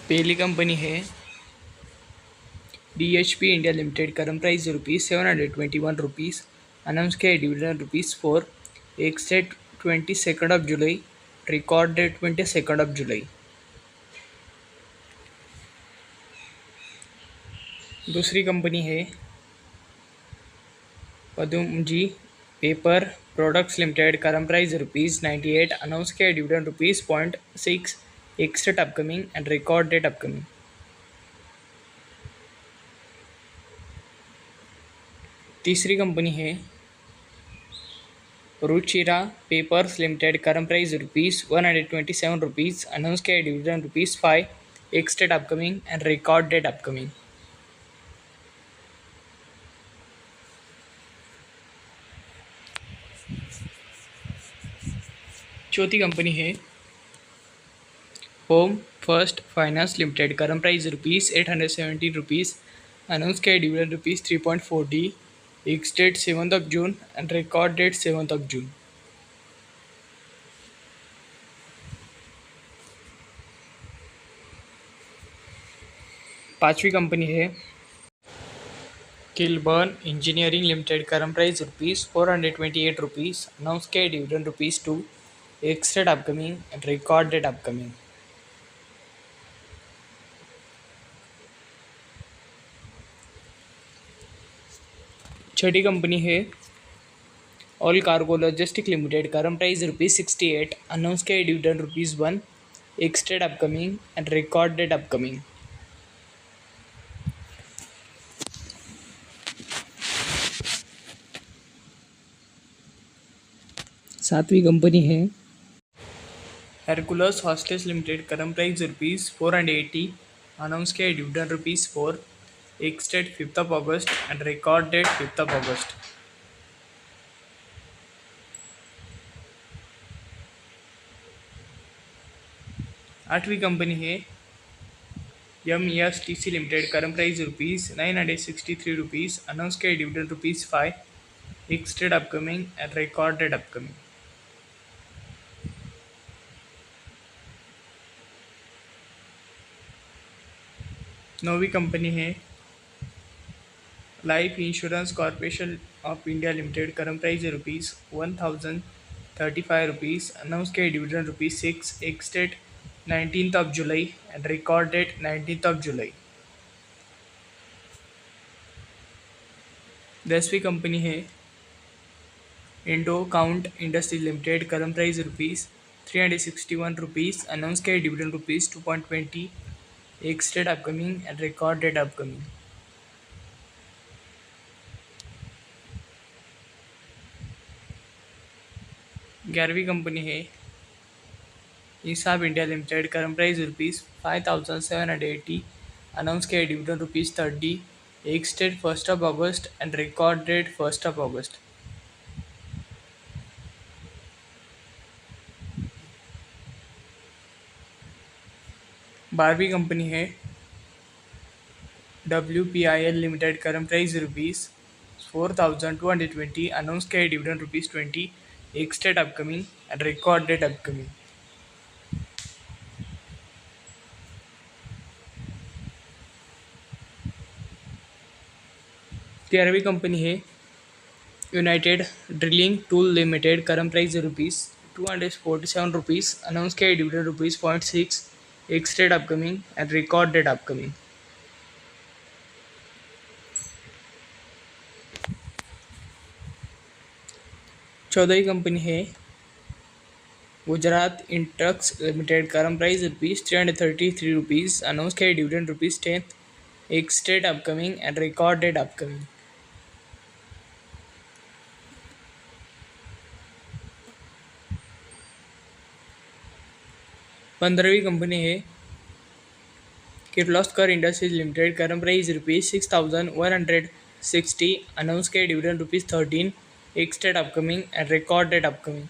पहली कंपनी है DHP India limited, current price ₹721, announce किया डिविडेंड ₹4, एक्सटेट 22 जुलाई, रिकॉर्ड डेट 22 जुलाई। दूसरी कंपनी है Pudumjee paper products limited, current price ₹98, announce किया dividend ₹0.6, ex date upcoming and record date upcoming. तीसरी कंपनी है Ruchira papers limited, current price ₹127, announce किया dividend ₹5, ex date upcoming and record date upcoming. चौथी company है home first finance limited, current price ₹870, announce किया dividend ₹3.40, ex date 7 जून and record date 7 जून। पांचवी company है Kilburn engineering limited, current price ₹428, announce किया dividend ₹2, ex date upcoming and record date upcoming. छठी company है all cargo logistic limited, current price ₹68, announce किया dividend ₹1, ex date upcoming and record date upcoming. सातवीं company है Hercules hoists limited, current price ₹480, announce किया dividend ₹4, ex date 5 अगस्त and record date 5 अगस्त। आठवीं company है MESTC limited, current price ₹963, announce किया dividend ₹5, ex date upcoming and record date upcoming. नौवीं company है life insurance corporation of India limited, current price ₹1035, announce किया dividend ₹6, ex date 19 जुलाई and record date 19 जुलाई। 10वीं company है Indo count industries limited, current price ₹361, announce किया dividend ₹2.20, ex date upcoming and record date upcoming. 11वीं company है Esab India limited, current price ₹5780, announce किया dividend ₹30, ex date 1 अगस्त एंड रिकॉर्ड डेट 1 अगस्त। 12वीं कंपनी है WPIL limited, current price ₹4220, announce किया dividend ₹20, ex date upcoming and record date upcoming. 13वीं company है united drilling tool limited, current price ₹247, announce किया dividend ₹0.6, ex date upcoming and record date upcoming. 14वीं company है Gujarat Intrux limited, current price ₹333, announce किया dividend ₹10, ex date upcoming and record date upcoming. 15वीं company है Kirloskar industries limited, current price ₹6160, announce किया dividend ₹13, ex date upcoming and record date upcoming.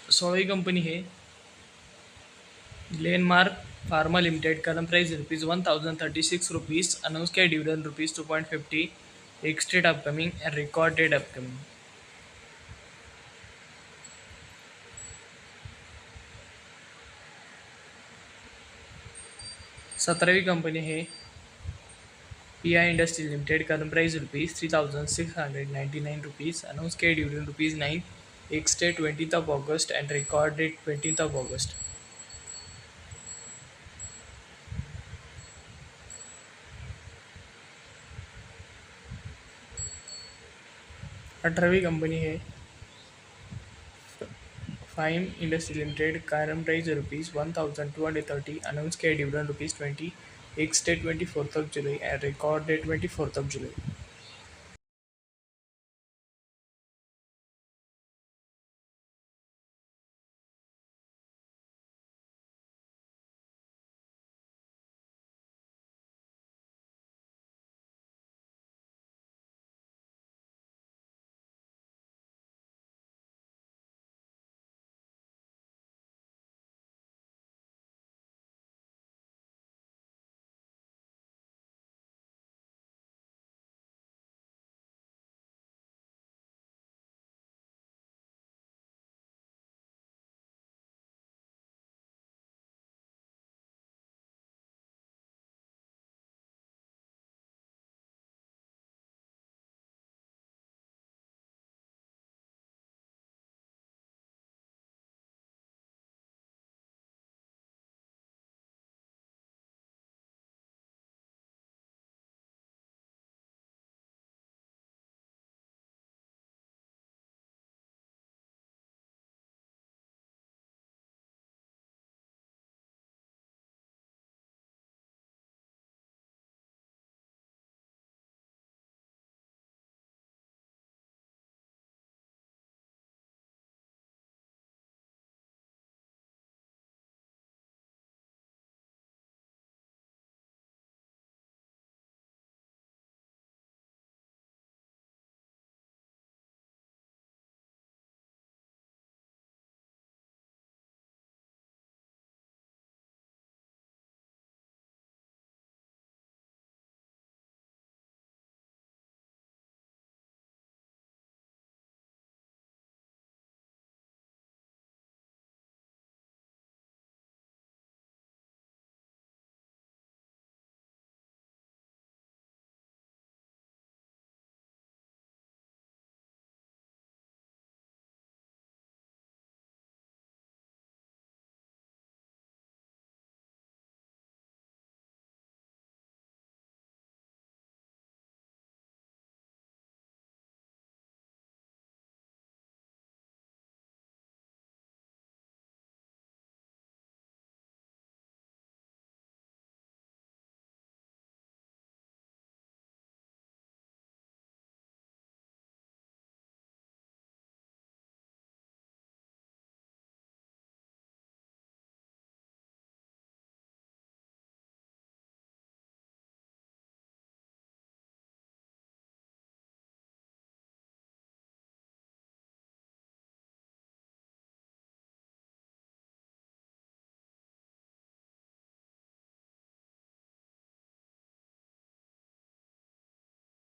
16वीं company है Glenmark pharma limited, current price ₹1036, announce किया dividend ₹2.50, ex date upcoming and record date upcoming. 17वी company है P I industry limited, current price ₹3,699, announce किया dividend ₹9, ex date 20th August and record date 20th August। 18वीं company है Fiem industry limited, current price ₹1,230, announce किया dividend ₹20, ex date 24th July and record date 24th July।